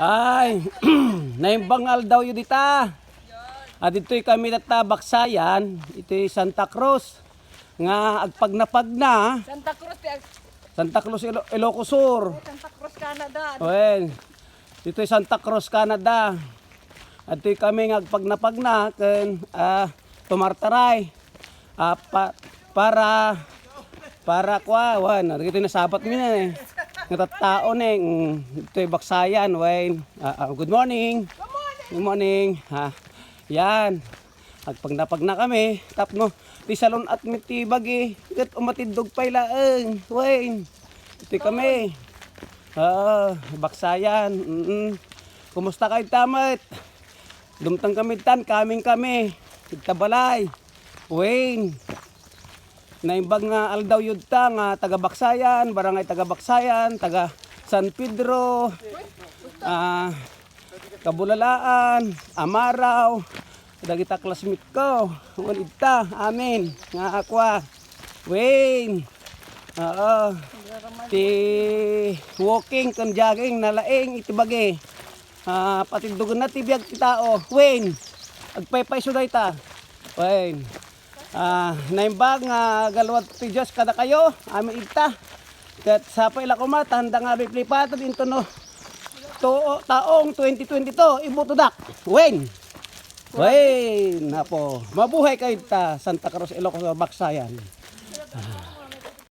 Ay, naimbangal daw yun dita. At dito'y kami natabaksayan. Ito'y Santa Cruz. Nga agpagnapag na. Santa Cruz, Santa Cruz, Ilocos Sur. Santa Cruz, Canada. Well, dito'y Santa Cruz, Canada. At dito'y kami agpagnapag na. Tumartaray. Para kuwan. Dito'y nasabat mo na eh. Ngatataon eh. Dito'y baksayan. Well, good morning. Good morning. Yan. Agpagnapag na kami. Tapno, di salon at mitibag eh. Gat umatidog pa ilaang. Wayne. Ito kami. Baksayan. Kumusta kayo tamat? Dumtang kami tan. Kaming kami. Itabalay. Wayne. Naimbag nga aldaw yudta nga taga Baksayan. Barangay taga Baksayan. Taga San Pedro. Kabulalaan, Amaraw, dagita classmate ko, walita, amin, nga akwa, Wayne, ti walking, kan jogging, nalaing, itibagi, patindugan na tibiyag ti tao, Wayne, agpaypay suday ta, Wayne, naimbag nga galwat ti Diyos kada kayo, amin ita, kat sapay lakumat, handa nga biplipatan into no, taong 2022, ibutudak. Wayne. Wayne, napo. Mabuhay kayo ta Santa Cruz, Ilocos, Baksayan.